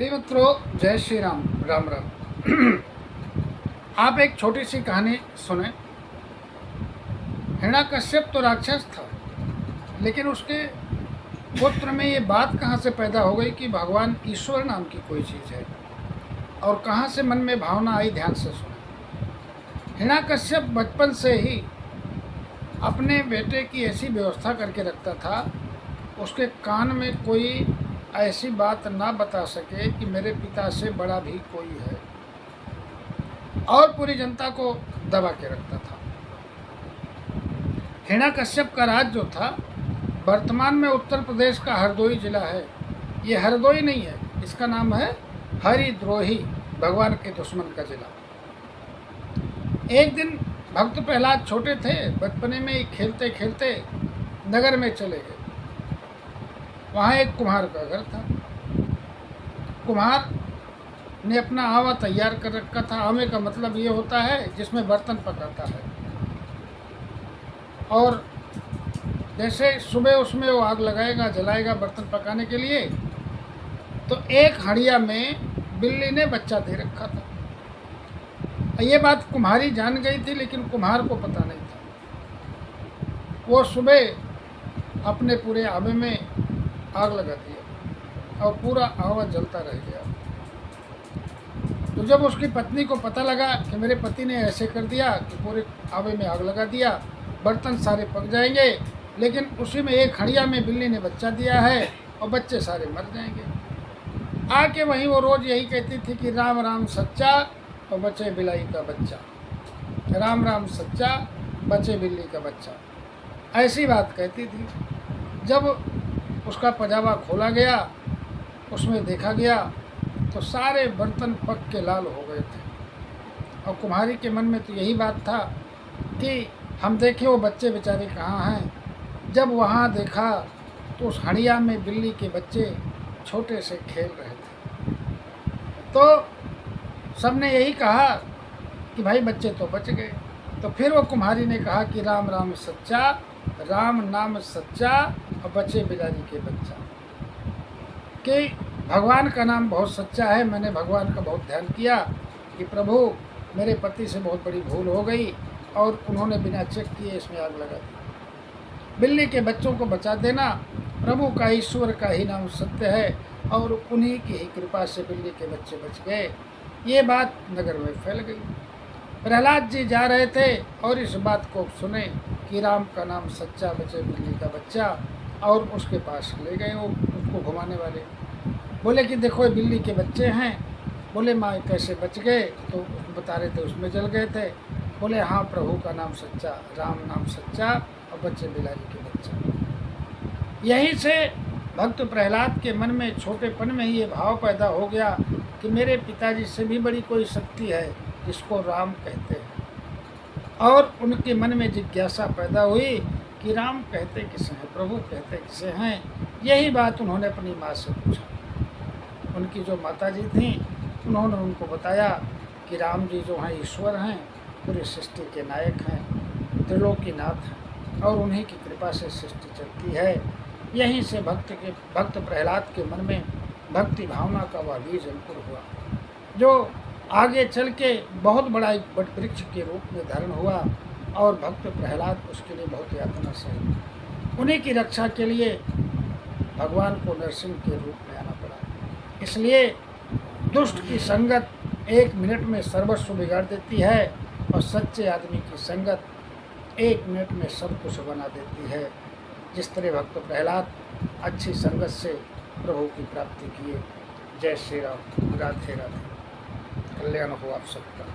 प्रिय मित्रों, जय श्री राम। राम राम। आप एक छोटी सी कहानी सुने। हिरण्यकश्यप तो राक्षस था, लेकिन उसके पुत्र में ये बात कहाँ से पैदा हो गई कि भगवान ईश्वर नाम की कोई चीज़ है, और कहाँ से मन में भावना आई, ध्यान से सुने। हिरण्यकश्यप बचपन से ही अपने बेटे की ऐसी व्यवस्था करके रखता था, उसके कान में कोई ऐसी बात ना बता सके कि मेरे पिता से बड़ा भी कोई है, और पूरी जनता को दबा के रखता था। हिरण्यकश्यप का राज जो था, वर्तमान में उत्तर प्रदेश का हरदोई जिला है। ये हरदोई नहीं है, इसका नाम है हरिद्रोही, भगवान के दुश्मन का जिला। एक दिन भक्त प्रहलाद छोटे थे, बचपने में ही खेलते खेलते नगर में चले गए। वहाँ एक कुम्हार का घर था। कुम्हार ने अपना आवा तैयार कर रखा था। आवे का मतलब ये होता है जिसमें बर्तन पकाता है। और जैसे सुबह उसमें वो आग लगाएगा, जलाएगा बर्तन पकाने के लिए, तो एक हड़िया में बिल्ली ने बच्चा दे रखा था। ये बात कुम्हारी जान गई थी, लेकिन कुम्हार को पता नहीं था। वो सुबह अपने पूरे आवे में आग लगा दिया और पूरा आवा जलता रह गया। तो जब उसकी पत्नी को पता लगा कि मेरे पति ने ऐसे कर दिया कि पूरे आवे में आग लगा दिया, बर्तन सारे पक जाएंगे, लेकिन उसी में एक हड़िया में बिल्ली ने बच्चा दिया है और बच्चे सारे मर जाएंगे। आके वहीं वो रोज़ यही कहती थी कि राम राम सच्चा और बचे बिलाई का बच्चा, राम राम सच्चा बचे बिल्ली का बच्चा, ऐसी बात कहती थी। जब उसका पजामा खोला गया, उसमें देखा गया तो सारे बर्तन पक के लाल हो गए थे। और कुम्हारी के मन में तो यही बात था कि हम देखें वो बच्चे बेचारे कहाँ हैं। जब वहाँ देखा तो उस हड़िया में बिल्ली के बच्चे छोटे से खेल रहे थे। तो सबने यही कहा कि भाई बच्चे तो बच गए। तो फिर वो कुम्हारी ने कहा कि राम राम सच्चा, राम नाम सच्चा और बचे बिलारी के बच्चा, कि भगवान का नाम बहुत सच्चा है। मैंने भगवान का बहुत ध्यान किया कि प्रभु मेरे पति से बहुत बड़ी भूल हो गई और उन्होंने बिना चेक किए इसमें आग लगा दी। बिल्ली के बच्चों को बचा देना, प्रभु का ईश्वर का ही नाम सत्य है, और उन्हीं की ही कृपा से बिल्ली के बच्चे बच गए। ये बात नगर में फैल गई। प्रहलाद जी जा रहे थे और इस बात को सुने कि राम का नाम सच्चा बचे बिल्ली का बच्चा, और उसके पास ले गए वो उसको घुमाने वाले। बोले कि देखो ये बिल्ली के बच्चे हैं। बोले माँ कैसे बच गए? तो बता रहे थे उसमें जल गए थे। बोले हाँ, प्रभु का नाम सच्चा, राम नाम सच्चा और बच्चे बिलारी के बच्चा। यहीं से भक्त प्रहलाद के मन में छोटेपन में ही ये भाव पैदा हो गया कि मेरे पिताजी से भी बड़ी कोई शक्ति है जिसको राम कहते हैं। और उनके मन में जिज्ञासा पैदा हुई कि राम कहते किसे हैं, प्रभु कहते किसे हैं। यही बात उन्होंने अपनी माँ से पूछा। उनकी जो माताजी थीं, उन्होंने उनको बताया कि राम जी जो हैं ईश्वर हैं, पूरी सृष्टि के नायक हैं, त्रिलोकीनाथ हैं, और उन्हीं की कृपा से सृष्टि चलती है। यहीं से भक्त प्रहलाद के मन में भक्ति भावना का वह बीज अंकुर हुआ, जो आगे चल के बहुत बड़ा एक वट वृक्ष के रूप में धारण हुआ। और भक्त प्रहलाद उसके लिए बहुत यातना सही। उन्हीं की रक्षा के लिए भगवान को नरसिंह के रूप में आना पड़ा। इसलिए दुष्ट की संगत 1 मिनट में सर्वस्व बिगाड़ देती है, और सच्चे आदमी की संगत 1 मिनट में सब कुछ बना देती है। जिस तरह भक्त प्रहलाद अच्छी संगत से प्रभु की प्राप्ति किए। जय श्री राम। राधे राधे। कल्याण हो आप सबका।